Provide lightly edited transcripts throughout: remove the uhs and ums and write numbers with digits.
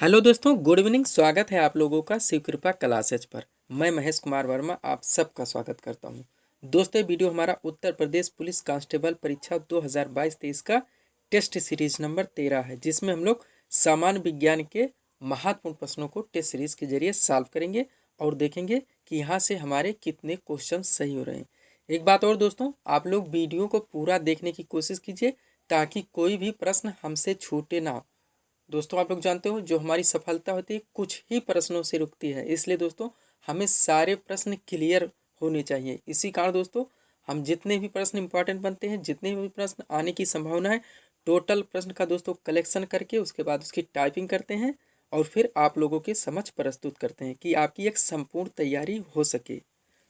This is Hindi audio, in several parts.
हेलो दोस्तों, गुड इवनिंग। स्वागत है आप लोगों का शिव कृपा क्लासेज पर। मैं महेश कुमार वर्मा आप सबका स्वागत करता हूं। दोस्तों, ये वीडियो हमारा उत्तर प्रदेश पुलिस कांस्टेबल परीक्षा 2022-23 का टेस्ट सीरीज नंबर 13 है, जिसमें हम लोग सामान्य विज्ञान के महत्वपूर्ण प्रश्नों को टेस्ट सीरीज के जरिए सॉल्व करेंगे और देखेंगे कि यहाँ से हमारे कितने क्वेश्चन सही हो रहे हैं। एक बात और दोस्तों, आप लोग वीडियो को पूरा देखने की कोशिश कीजिए ताकि कोई भी प्रश्न हमसे छूटे ना। दोस्तों, आप लोग जानते हो जो हमारी सफलता होती है कुछ ही प्रश्नों से रुकती है, इसलिए दोस्तों हमें सारे प्रश्न क्लियर होने चाहिए। इसी कारण दोस्तों हम जितने भी प्रश्न इंपॉर्टेंट बनते हैं, जितने भी प्रश्न आने की संभावना है, टोटल प्रश्न का दोस्तों कलेक्शन करके उसके बाद उसकी टाइपिंग करते हैं और फिर आप लोगों के समझ प्रस्तुत करते हैं कि आपकी एक संपूर्ण तैयारी हो सके।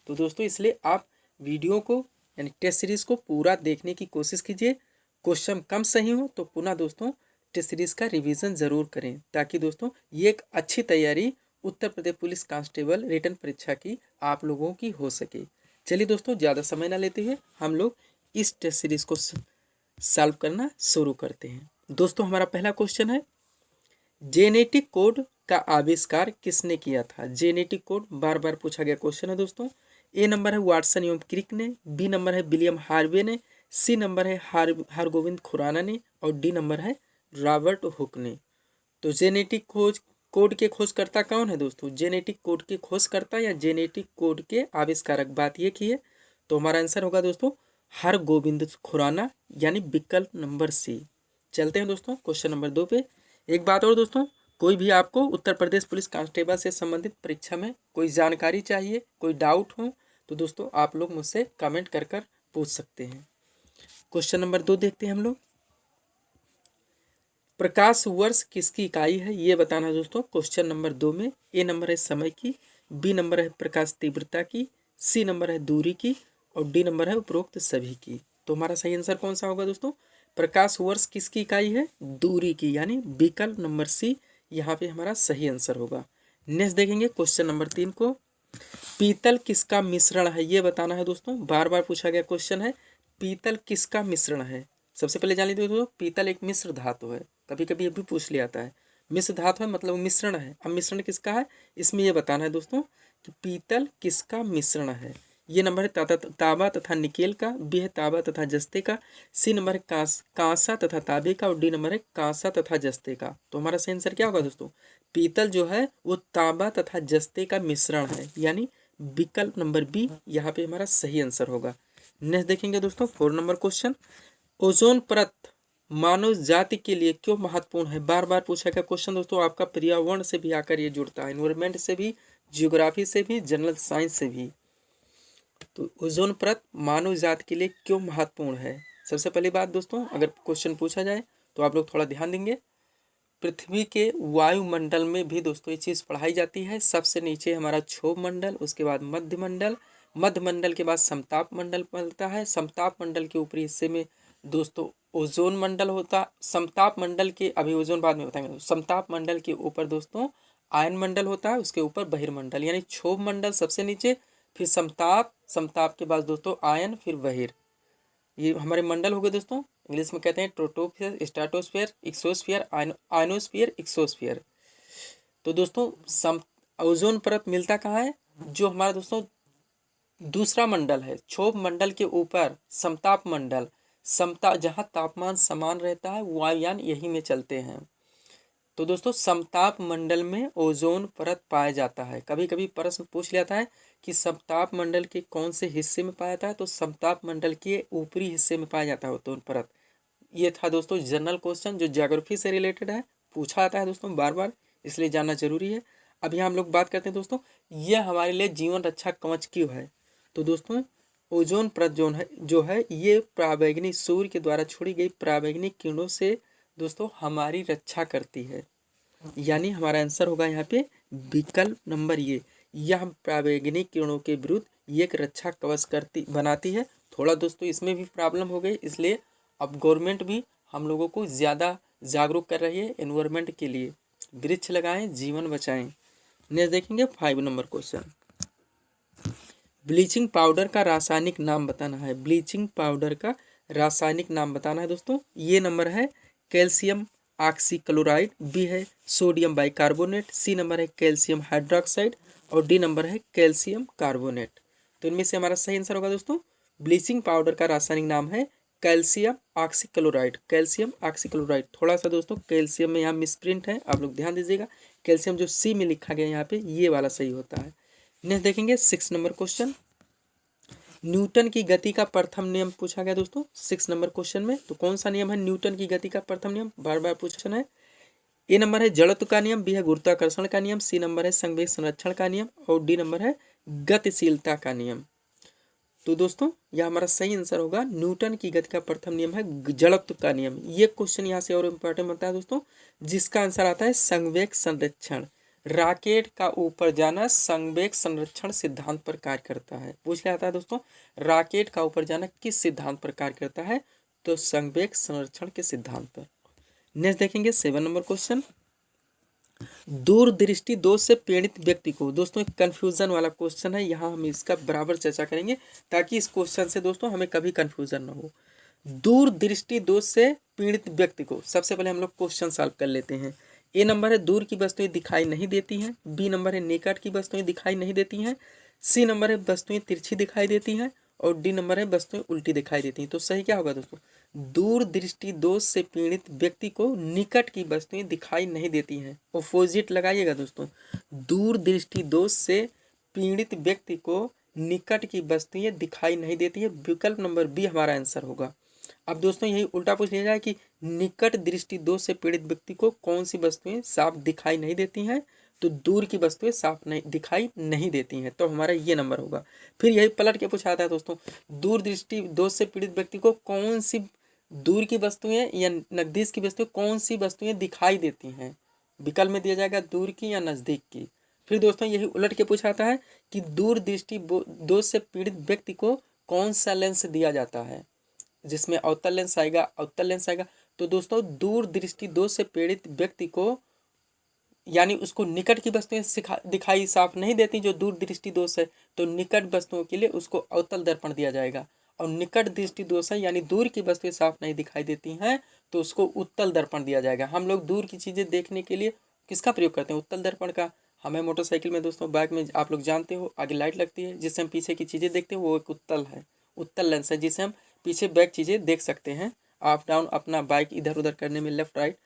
तो दोस्तों इसलिए आप वीडियो को यानी टेस्ट सीरीज को पूरा देखने की कोशिश कीजिए। क्वेश्चन कम सही हो तो पुनः दोस्तों टेस्ट सीरीज का रिवीजन ज़रूर करें, ताकि दोस्तों ये एक अच्छी तैयारी Uttar Pradesh police constable return परीक्षा की आप लोगों की हो सके। चलिए दोस्तों, ज़्यादा समय ना लेते हुए हम लोग इस टेस्ट सीरीज को सॉल्व करना शुरू करते हैं। दोस्तों, हमारा पहला क्वेश्चन है, जेनेटिक कोड का आविष्कार किसने किया था? जेनेटिक कोड बार बार पूछा गया क्वेश्चन है दोस्तों। ए नंबर है वाटसन एवं क्रिक ने, बी नंबर है विलियम हार्वे ने, सी नंबर है हरगोविंद खुराना ने और डी नंबर है रॉबर्ट हुक ने। तो जेनेटिक खोज कोड के खोजकर्ता कौन है दोस्तों? जेनेटिक कोड के खोजकर्ता या जेनेटिक कोड के आविष्कारक, बात ये की है। तो हमारा आंसर होगा दोस्तों हरगोविंद खुराना, यानी विकल्प नंबर सी। चलते हैं दोस्तों क्वेश्चन नंबर 2 पे। एक बात और दोस्तों, कोई भी आपको उत्तर प्रदेश पुलिस कांस्टेबल से संबंधित परीक्षा में कोई जानकारी चाहिए, कोई डाउट हो, तो दोस्तों आप लोग मुझसे कमेंट कर कर पूछ सकते हैं। क्वेश्चन नंबर 2 देखते हैं हम लोग। प्रकाश वर्ष किसकी इकाई है ये बताना है दोस्तों क्वेश्चन नंबर 2 में। ए नंबर है समय की, बी नंबर है प्रकाश तीव्रता की, सी नंबर है दूरी की और डी नंबर है उपरोक्त सभी की। तो हमारा सही आंसर कौन सा होगा दोस्तों? प्रकाश वर्ष किसकी इकाई है? दूरी की, यानी विकल्प नंबर सी यहाँ पे हमारा सही आंसर होगा। नेक्स्ट देखेंगे क्वेश्चन नंबर 3 को। पीतल किसका मिश्रण है ये बताना है दोस्तों। बार बार पूछा गया क्वेश्चन है, पीतल किसका मिश्रण है? सबसे पहले जान लीजिए दोस्तों, पीतल एक मिश्र धातु है। कभी कभी ये भी पूछ लिया जाता है, मिश्र धातु है मतलब मिश्रण है। अब मिश्रण किसका है इसमें ये बताना है दोस्तों कि पीतल किसका मिश्रण है। ये नंबर है तांबा तथा निकेल का, बी है तांबा तथा जस्ते का, सी नंबर है कांसा तथा तांबे का और डी नंबर है कांसा तथा जस्ते का। तो हमारा सही आंसर क्या होगा दोस्तों? पीतल जो है वो तांबा तथा जस्ते का मिश्रण है, यानी विकल्प नंबर बी यहाँ पे हमारा सही आंसर होगा। नेक्स्ट देखेंगे दोस्तों 4 नंबर क्वेश्चन। ओजोन परत मानव जाति के लिए क्यों महत्वपूर्ण है? बार बार पूछा गया क्वेश्चन दोस्तों, आपका पर्यावरण से भी आकर ये जुड़ता है, एनवायरमेंट से भी, जियोग्राफी से भी, जनरल साइंस से भी। तो ओजोन परत मानव जाति के लिए क्यों महत्वपूर्ण है? सबसे पहली बात दोस्तों, अगर क्वेश्चन पूछा जाए तो आप लोग थोड़ा ध्यान देंगे। पृथ्वी के वायुमंडल में भी दोस्तों ये चीज़ पढ़ाई जाती है। सबसे नीचे हमारा क्षोभ मंडल, उसके बाद मध्य मंडल, मध्य मंडल के बाद समताप मंडल मिलता है। समताप मंडल के ऊपरी हिस्से में दोस्तों ओजोन मंडल होता। समताप मंडल के, अभी ओजोन बाद में बताएंगे। समताप मंडल के ऊपर दोस्तों आयन मंडल होता है, उसके ऊपर बहिर्मंडल, यानी क्षोभ मंडल सबसे नीचे, फिर समताप, समताप के बाद दोस्तों आयन, फिर बहिर। ये हमारे मंडल हो गए दोस्तों। इंग्लिश में कहते हैं ट्रोटोस्फेयर, स्ट्रेटोस्फेयर, एक्सोस्फेयर, आयनोस्फीयर, एक्सोस्फेयर। तो दोस्तों ओजोन परत मिलता कहाँ है? जो हमारा दोस्तों दूसरा मंडल है, क्षोभ मंडल के ऊपर समताप मंडल, समता जहाँ तापमान समान रहता है वायुयान यही में चलते हैं। तो दोस्तों समताप मंडल में ओजोन परत पाया जाता है। कभी कभी प्रश्न पूछ लेता है कि समताप मंडल के कौन से हिस्से में पाया जाता है, तो समताप मंडल के ऊपरी हिस्से में पाया जाता है ओजोन परत। ये था दोस्तों जनरल क्वेश्चन जो ज्योग्राफी से रिलेटेड है, पूछा जाता है दोस्तों बार बार, इसलिए जानना जरूरी है। अब यहाँ हम लोग बात करते हैं दोस्तों, ये हमारे लिए जीवन रक्षा कवच क्यों है? तो दोस्तों ओजोन परत जो है ये पराबैंगनी सूर्य के द्वारा छोड़ी गई पराबैंगनी किरणों से दोस्तों हमारी रक्षा करती है, यानी हमारा आंसर होगा यहाँ पे विकल्प नंबर ये। यह पराबैंगनी किरणों के विरुद्ध ये एक रक्षा कवच बनाती है। थोड़ा दोस्तों इसमें भी प्रॉब्लम हो गई, इसलिए अब गवर्नमेंट भी हम लोगों को ज़्यादा जागरूक कर रही है एनवायरनमेंट के लिए। वृक्ष लगाएं, जीवन बचाएं। नेक्स्ट देखेंगे 5 नंबर क्वेश्चन। ब्लीचिंग पाउडर का रासायनिक नाम बताना है। ब्लीचिंग पाउडर का रासायनिक नाम बताना है दोस्तों। ये नंबर है कैल्शियम ऑक्सीक्लोराइड, बी है सोडियम बाइकार्बोनेट, सी नंबर है कैल्शियम हाइड्रोक्साइड और डी नंबर है कैल्शियम कार्बोनेट। तो इनमें से हमारा सही आंसर होगा दोस्तों ब्लीचिंग पाउडर का रासायनिक नाम है कैल्शियम ऑक्सीक्लोराइड। कैल्शियम ऑक्सीक्लोराइड, थोड़ा सा दोस्तों कैल्शियम में यहाँ मिसप्रिंट है, आप लोग ध्यान दीजिएगा। कैल्शियम जो सी में लिखा गया यहाँ पे ये वाला सही होता है। नेक्स्ट देखेंगे 6 नंबर क्वेश्चन, न्यूटन की गति का प्रथम नियम पूछा गया दोस्तों 6 नंबर क्वेश्चन में। तो कौन सा नियम है न्यूटन की गति का प्रथम नियम, बार बार पूछना है। ए नंबर है जड़त्व का नियम, बी है गुरुत्वाकर्षण का नियम, सी नंबर है संवेग संरक्षण का नियम और डी नंबर है गतिशीलता का नियम। तो दोस्तों यह हमारा सही आंसर होगा न्यूटन की गति का प्रथम नियम है जड़त्व का नियम। ये क्वेश्चन यहाँ से और इम्पोर्टेंट बनता है दोस्तों, जिसका आंसर आता है संवेग संरक्षण। रॉकेट का ऊपर जाना संवेग संरक्षण सिद्धांत पर कार्य करता है। पूछ लिया जाता है दोस्तों रॉकेट का ऊपर जाना किस सिद्धांत पर कार्य करता है, तो संवेग संरक्षण के सिद्धांत पर। नेक्स्ट देखेंगे 7 नंबर क्वेश्चन, दूरदृष्टि दोष से पीड़ित व्यक्ति को। दोस्तों एक कन्फ्यूजन वाला क्वेश्चन है, यहाँ हम इसका बराबर चर्चा करेंगे ताकि इस क्वेश्चन से दोस्तों हमें कभी कन्फ्यूजन ना हो। दूरदृष्टि दोष से पीड़ित व्यक्ति को, सबसे पहले हम लोग क्वेश्चन सॉल्व कर लेते हैं। ए नंबर है दूर की वस्तुएं दिखाई नहीं देती हैं, बी नंबर है निकट की वस्तुएं दिखाई नहीं देती हैं, सी नंबर है वस्तुएं तिरछी दिखाई देती हैं और डी नंबर है वस्तुएं उल्टी दिखाई देती हैं। तो सही क्या होगा दोस्तों, दूरदृष्टि दोष से पीड़ित व्यक्ति को निकट की वस्तुएं दिखाई नहीं देती हैं। ऑपोजिट लगाइएगा दोस्तों, दूरदृष्टि दोष से पीड़ित व्यक्ति को निकट की वस्तुएं दिखाई नहीं देती है। विकल्प नंबर बी हमारा आंसर होगा। अब दोस्तों यही उल्टा पूछ लिया जाए कि निकट दृष्टि दोष से पीड़ित व्यक्ति को कौन सी वस्तुएं साफ दिखाई नहीं देती हैं, तो दूर की वस्तुएं साफ नहीं दिखाई नहीं देती हैं, तो हमारा ये नंबर होगा। फिर यही पलट के पूछा था दोस्तों दूर दृष्टि दोष से पीड़ित व्यक्ति को कौन सी दूर की वस्तुएं या नजदीक की वस्तुएं कौन सी वस्तुएं दिखाई देती हैं, विकल्प में दिया जाएगा दूर की या नजदीक की। फिर दोस्तों यही उलट के पूछाता है कि दूर दृष्टि दोष से पीड़ित व्यक्ति को कौन सा लेंस दिया जाता है, जिसमें अवतल लेंस आएगा अवतल लेंस आएगा। तो दोस्तों दूर दृष्टि दोष से पीड़ित व्यक्ति को यानी उसको निकट की वस्तुएं दिखाई साफ नहीं देती जो दूर दृष्टि दोष है, तो निकट वस्तुओं के लिए उसको अवतल दर्पण दिया जाएगा। और निकट दृष्टि दोष है यानी दूर की वस्तुएं साफ नहीं दिखाई देती हैं, तो उसको उत्तल दर्पण दिया जाएगा। हम लोग दूर की चीज़ें देखने के लिए किसका प्रयोग करते हैं, उत्तल दर्पण का। हमें मोटरसाइकिल में दोस्तों बाइक में आप लोग जानते हो आगे लाइट लगती है, जिससे हम पीछे की चीज़ें देखते हैं, वो एक उत्तल है, उत्तल लेंस है, जिससे हम पीछे बैक चीज़ें देख सकते हैं। अप डाउन अपना बाइक इधर उधर करने में, लेफ्ट राइट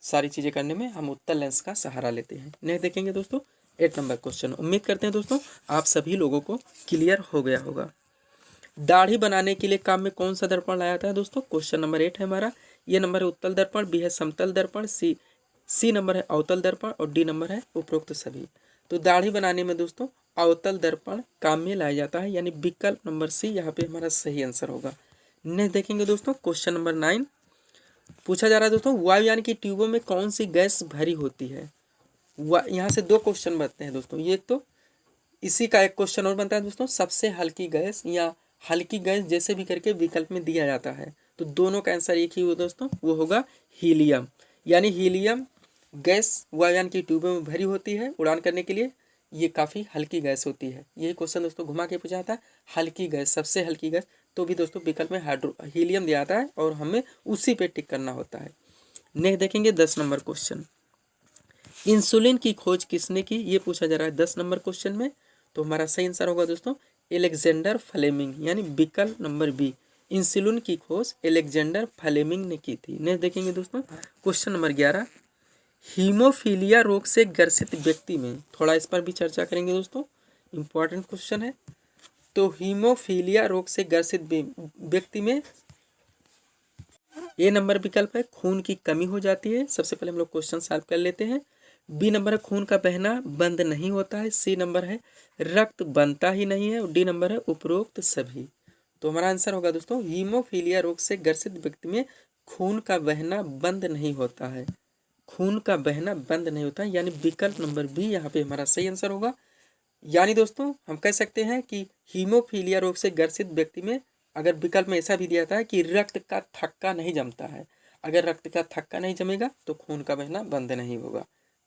सारी चीज़ें करने में हम उत्तल लेंस का सहारा लेते हैं। नेक्स्ट देखेंगे दोस्तों 8 नंबर क्वेश्चन। उम्मीद करते हैं दोस्तों आप सभी लोगों को क्लियर हो गया होगा। दाढ़ी बनाने के लिए काम में कौन सा दर्पण लाया था दोस्तों, क्वेश्चन नंबर 8 है हमारा। ये नंबर है उत्तल दर्पण, बी है समतल दर्पण, सी नंबर है अवतल दर्पण और डी नंबर है उपरोक्त सभी। तो दाढ़ी बनाने में दोस्तों अवतल दर्पण काम में लाया जाता है, यानी विकल्प नंबर सी यहाँ पे हमारा सही आंसर होगा। नेक्स्ट देखेंगे दोस्तों क्वेश्चन नंबर 9, पूछा जा रहा है दोस्तों वायुयान की ट्यूबों में कौन सी गैस भरी होती है। यहाँ से 2 क्वेश्चन बनते हैं दोस्तों, ये तो इसी का एक क्वेश्चन और बनता है दोस्तों, सबसे हल्की गैस या हल्की गैस जैसे भी करके विकल्प में दिया जाता है। तो दोनों का आंसर एक ही हो दोस्तों, वो होगा हीलियम। यानी हीलियम गैस वायुयान की ट्यूबों में भरी होती है उड़ान करने के लिए, ये काफ़ी हल्की गैस होती है। यही क्वेश्चन दोस्तों घुमा के पूछा था, हल्की गैस सबसे हल्की गैस, तो भी दोस्तों विकल्प में हीलियम दिया जाता है और हमें उसी पे टिक करना होता है। नेक्स्ट देखेंगे 10 नंबर क्वेश्चन, इंसुलिन की खोज किसने की, ये पूछा जा रहा है 10 नंबर क्वेश्चन में। तो हमारा सही आंसर होगा दोस्तों एलेक्जेंडर फ्लेमिंग, यानी विकल्प नंबर बी, इंसुलिन की खोज एलेक्जेंडर फ्लेमिंग ने की थी। नेक्स्ट देखेंगे दोस्तों क्वेश्चन नंबर 11, हीमोफीलिया रोग से ग्रसित व्यक्ति में, थोड़ा इस पर भी चर्चा करेंगे दोस्तों, इंपॉर्टेंट क्वेश्चन है। तो हीमोफीलिया रोग से ग्रसित व्यक्ति में ए नंबर विकल्प है खून की कमी हो जाती है। सबसे पहले हम लोग क्वेश्चन सॉल्व कर लेते हैं। बी नंबर है खून का बहना बंद नहीं होता है, सी नंबर है रक्त बनता ही नहीं है और डी नंबर है उपरोक्त सभी। तो हमारा आंसर होगा दोस्तों हीमोफीलिया रोग से ग्रसित व्यक्ति में खून का बहना बंद नहीं होता है, खून का बहना बंद नहीं होता है, यानी विकल्प नंबर बी यहाँ पे हमारा सही आंसर होगा। यानी दोस्तों हम कह सकते हैं कि हीमोफीलिया रोग से ग्रसित व्यक्ति में अगर विकल्प में ऐसा भी दिया था कि रक्त का थक्का नहीं जमता है, अगर रक्त का थक्का नहीं जमेगा तो खून का बहना बंद नहीं होगा।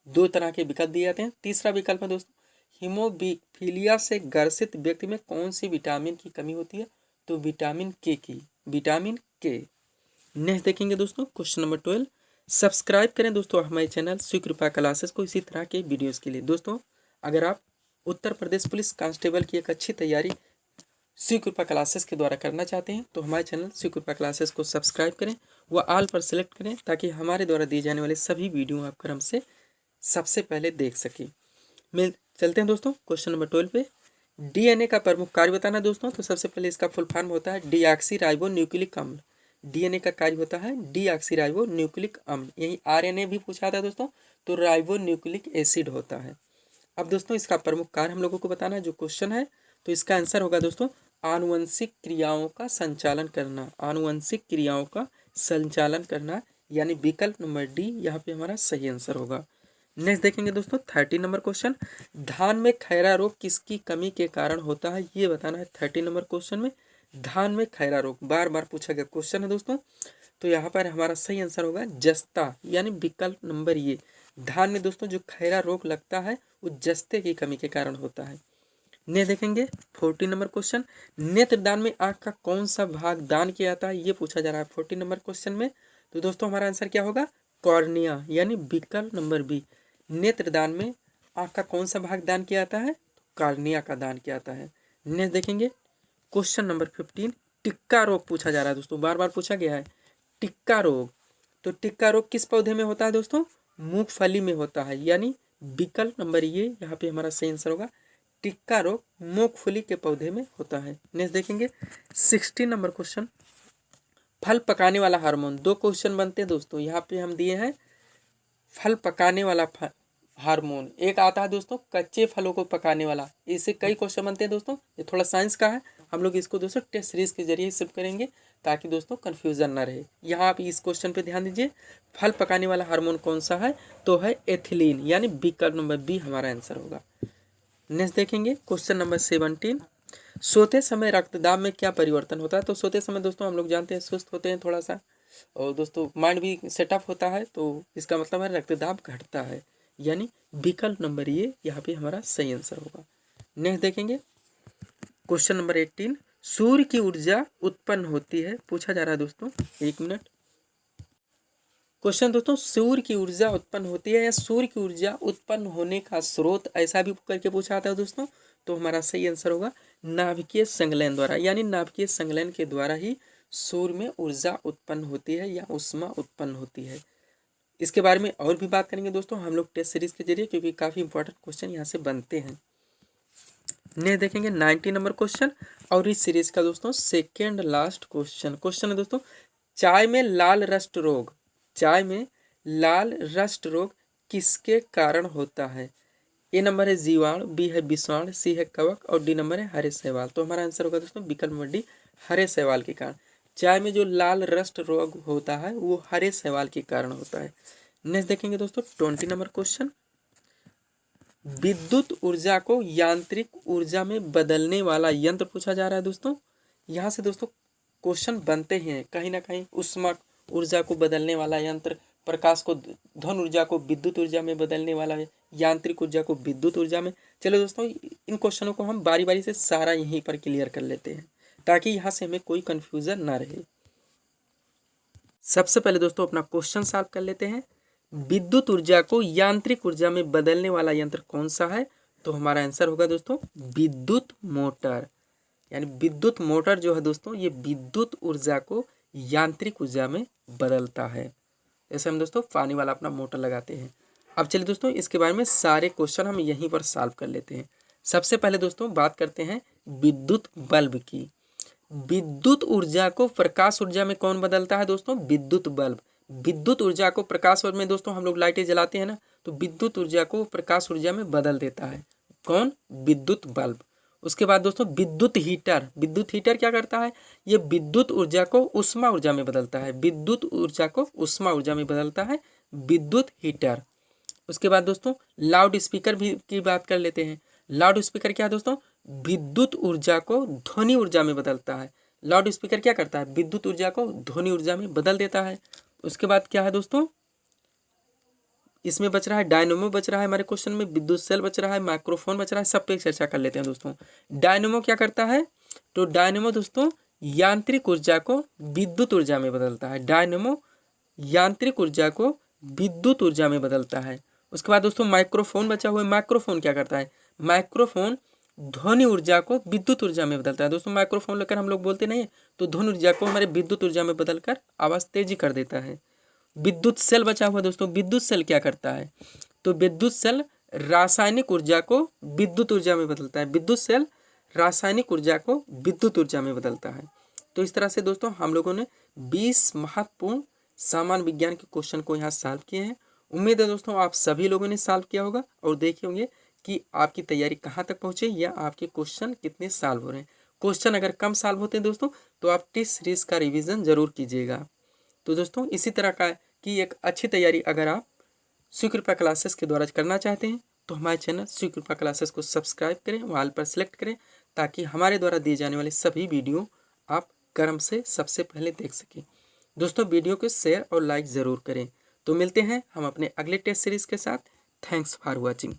2 तरह के विकल्प दिए जाते हैं। तीसरा विकल्प है दोस्तों हीमोफीलिया से ग्रसित व्यक्ति में कौन सी विटामिन की कमी होती है, तो विटामिन के की, विटामिन के। नेक्स्ट देखेंगे दोस्तों क्वेश्चन नंबर 12, सब्सक्राइब करें दोस्तों हमारे चैनल श्री कृपा क्लासेस को इसी तरह के वीडियोस के लिए। दोस्तों अगर आप उत्तर प्रदेश पुलिस कांस्टेबल की एक अच्छी तैयारी श्री कृपा क्लासेस के द्वारा करना चाहते हैं तो हमारे चैनल श्री कृपा क्लासेस को सब्सक्राइब करें व ऑल पर सेलेक्ट करें ताकि हमारे द्वारा दिए जाने वाले सभी वीडियो आप क्रम से सबसे पहले देख सकें। मिल चलते हैं दोस्तों क्वेश्चन नंबर 12 पे। डीएनए का प्रमुख कार्य बताना दोस्तों। तो सबसे पहले इसका फुल फॉर्म होता है डीऑक्सी राइबोन्यूक्लिक अम्ल। डीएनए का कार्य होता है डीऑक्सी राइबोन्यूक्लिक अम्ल। यही आरएनए भी पूछा था दोस्तों, तो राइबोन्यूक्लिक एसिड होता है। अब दोस्तों इसका प्रमुख कार्य हम लोगों को बताना है जो क्वेश्चन है, तो इसका आंसर होगा दोस्तों आनुवंशिक क्रियाओं का संचालन करना। आनुवंशिक क्रियाओं का संचालन करना यानी विकल्प नंबर डी यहाँ पे हमारा सही आंसर होगा। नेक्स्ट देखेंगे दोस्तों 13 नंबर क्वेश्चन। धान में खैरा रोग किसकी कमी के कारण होता है, ये बताना है 13 नंबर क्वेश्चन में। धान में खैरा रोग बार बार पूछा गया क्वेश्चन है दोस्तों, तो यहाँ पर हमारा सही आंसर होगा जस्ता यानी विकल्प नंबर ये। धान में दोस्तों जो खैरा रोग लगता है वो जस्ते की कमी के कारण होता है। ने देखेंगे 14 नंबर क्वेश्चन। नेत्रदान में आंख का कौन सा भाग दान किया जाता है, ये पूछा जा रहा है 14 नंबर क्वेश्चन में। तो दोस्तों हमारा आंसर क्या होगा कॉर्निया यानी विकल्प नंबर बी। नेत्रदान में आंख का कौन सा भाग दान किया जाता है, तो कॉर्निया का दान किया जाता है। नेक्स्ट देखेंगे क्वेश्चन नंबर 15। टिक्का रोग पूछा जा रहा है दोस्तों, बार बार पूछा गया है टिक्का रोग। तो टिक्का रोग किस पौधे में होता है दोस्तों, मूंगफली में होता है यानी विकल्प नंबर ये यहाँ पे हमारा सही आंसर होगा। टिक्का रोग मूंगफली के पौधे में होता है। नेक्स्ट देखेंगे 16 नंबर क्वेश्चन। फल पकाने वाला हार्मोन, दो क्वेश्चन बनते हैं दोस्तों, यहाँ पे हम दिए हैं फल पकाने वाला हार्मोन। एक आता है दोस्तों कच्चे फलों को पकाने वाला, इससे कई क्वेश्चन बनते हैं दोस्तों। ये थोड़ा साइंस का है, हम लोग इसको दोस्तों टेस्ट सीरीज के जरिए सिर्फ करेंगे ताकि दोस्तों कन्फ्यूजन ना रहे। यहाँ आप इस क्वेश्चन पे ध्यान दीजिए, फल पकाने वाला हार्मोन कौन सा है, तो है एथिलीन यानी विकल्प नंबर बी हमारा आंसर होगा। नेक्स्ट देखेंगे क्वेश्चन नंबर 17। सोते समय रक्तदाब में क्या परिवर्तन होता है। तो सोते समय दोस्तों हम लोग जानते हैं सुस्त होते हैं थोड़ा सा, और दोस्तों माइंड भी सेटअप होता है, तो इसका मतलब है रक्तदाब घटता है यानी विकल्प नंबर ये यहाँ पे हमारा सही आंसर होगा। नेक्स्ट देखेंगे क्वेश्चन नंबर 18। सूर्य की ऊर्जा उत्पन्न होती है, पूछा जा रहा है दोस्तों, एक मिनट। क्वेश्चन दोस्तों सूर्य की ऊर्जा उत्पन्न होती है या सूर्य की ऊर्जा उत्पन्न होने का स्रोत, ऐसा भी करके पूछा था दोस्तों। तो हमारा सही आंसर होगा नाभिकीय संलयन द्वारा, यानी नाभिकीय संलयन के द्वारा ही सूर्य में ऊर्जा उत्पन्न होती है या ऊष्मा उत्पन्न होती है। इसके बारे में और भी बात करेंगे दोस्तों हम लोग टेस्ट सीरीज के जरिए, क्योंकि काफ़ी इंपॉर्टेंट क्वेश्चन यहाँ से बनते हैं। नेक्स्ट देखेंगे 90 नंबर क्वेश्चन और इस सीरीज का दोस्तों सेकेंड लास्ट क्वेश्चन है दोस्तों। चाय में लाल रस्ट रोग, चाय में लाल रस्ट रोग किसके कारण होता है। ए नंबर है जीवाणु, बी है विषाणु, सी है कवक और डी नंबर है हरे शैवाल। तो हमारा आंसर होगा दोस्तों विकल्प नंबर डी हरे शैवाल के कारण। चाय में जो लाल रस्ट रोग होता है वो हरे शैवाल के कारण होता है। नेक्स्ट देखेंगे दोस्तों 20 नंबर क्वेश्चन। विद्युत ऊर्जा को यांत्रिक ऊर्जा में बदलने वाला यंत्र पूछा जा रहा है दोस्तों। यहाँ से दोस्तों क्वेश्चन बनते हैं कहीं ना कहीं, ऊष्मा ऊर्जा को बदलने वाला यंत्र, प्रकाश को धन ऊर्जा को विद्युत ऊर्जा में बदलने वाला, यांत्रिक ऊर्जा को विद्युत ऊर्जा में। चलो दोस्तों इन क्वेश्चनों को हम बारी बारी से सारा यहीं पर क्लियर कर लेते हैं ताकि यहाँ से हमें कोई कन्फ्यूजन ना रहे। सबसे पहले दोस्तों अपना क्वेश्चन सॉल्व कर लेते हैं। विद्युत ऊर्जा को यांत्रिक ऊर्जा में बदलने वाला यंत्र कौन सा है, तो हमारा आंसर होगा दोस्तों विद्युत मोटर। यानी विद्युत मोटर जो है दोस्तों ये विद्युत ऊर्जा को यांत्रिक ऊर्जा में बदलता है। ऐसे हम दोस्तों पानी वाला अपना मोटर लगाते हैं। अब चलिए दोस्तों इसके बारे में सारे क्वेश्चन हम यहीं पर सॉल्व कर लेते हैं। सबसे पहले दोस्तों बात करते हैं विद्युत बल्ब की। विद्युत ऊर्जा को प्रकाश ऊर्जा में कौन बदलता है दोस्तों, विद्युत बल्ब। विद्युत ऊर्जा को प्रकाश ऊर्जा में दोस्तों हम लोग लाइटें जलाते हैं ना, तो विद्युत ऊर्जा को प्रकाश ऊर्जा में बदल देता है कौन, विद्युत बल्ब। उसके बाद दोस्तों विद्युत हीटर, विद्युत हीटर क्या करता है, ये विद्युत ऊर्जा को ऊष्मा ऊर्जा में बदलता है, विद्युत ऊर्जा को ऊष्मा ऊर्जा में बदलता है विद्युत हीटर। उसके बाद दोस्तों लाउड स्पीकर भी की बात कर लेते हैं। लाउड स्पीकर क्या है दोस्तों, विद्युत ऊर्जा को ध्वनि ऊर्जा में बदलता है। लाउड स्पीकर क्या करता है, विद्युत ऊर्जा को ध्वनि ऊर्जा में बदल देता है। उसके बाद क्या है दोस्तों, इसमें बच रहा है डायनेमो बच रहा है हमारे क्वेश्चन में, विद्युत सेल बच रहा है, माइक्रोफोन बच रहा है, सब पे चर्चा कर लेते हैं दोस्तों। डायनेमो क्या करता है, तो डायनेमो दोस्तों यांत्रिक ऊर्जा को विद्युत ऊर्जा में बदलता है। डायनेमो यांत्रिक ऊर्जा को विद्युत ऊर्जा में बदलता है। उसके बाद दोस्तों माइक्रोफोन बचा हुआ है। माइक्रोफोन क्या करता है? माइक्रोफोन ध्वनि ऊर्जा को विद्युत ऊर्जा में बदलता है। दोस्तों माइक्रोफोन लेकर हम लोग बोलते नहीं है, तो ध्वनि ऊर्जा को हमारे विद्युत ऊर्जा में बदलकर आवाज़ तेजी कर देता है। विद्युत सेल बचा हुआ दोस्तों। विद्युत सेल क्या करता है? तो विद्युत सेल रासायनिक ऊर्जा को विद्युत ऊर्जा में बदलता है। विद्युत सेल रासायनिक ऊर्जा को विद्युत ऊर्जा में बदलता है। तो इस तरह से दोस्तों हम लोगों ने 20 महत्वपूर्ण सामान्य विज्ञान के क्वेश्चन को यहाँ सॉल्व किए हैं। उम्मीद है दोस्तों आप सभी लोगों ने सॉल्व किया होगा और देखे होंगे कि आपकी तैयारी कहाँ तक पहुँचे या आपके क्वेश्चन कितने सॉल्व हो रहे हैं। क्वेश्चन अगर कम सॉल्व होते हैं दोस्तों तो आप टेस्ट सीरीज का रिवीजन जरूर कीजिएगा। तो दोस्तों इसी तरह का की एक अच्छी तैयारी अगर आप श्री कृपा क्लासेस के द्वारा करना चाहते हैं तो हमारे चैनल श्री कृपा क्लासेस को सब्सक्राइब करें, ऑल पर सेलेक्ट करें, ताकि हमारे द्वारा दिए जाने वाले सभी वीडियो आप क्रम से सबसे पहले देख सकें। दोस्तों वीडियो को शेयर और लाइक ज़रूर करें। तो मिलते हैं हम अपने अगले टेस्ट सीरीज़ के साथ। Thanks for watching.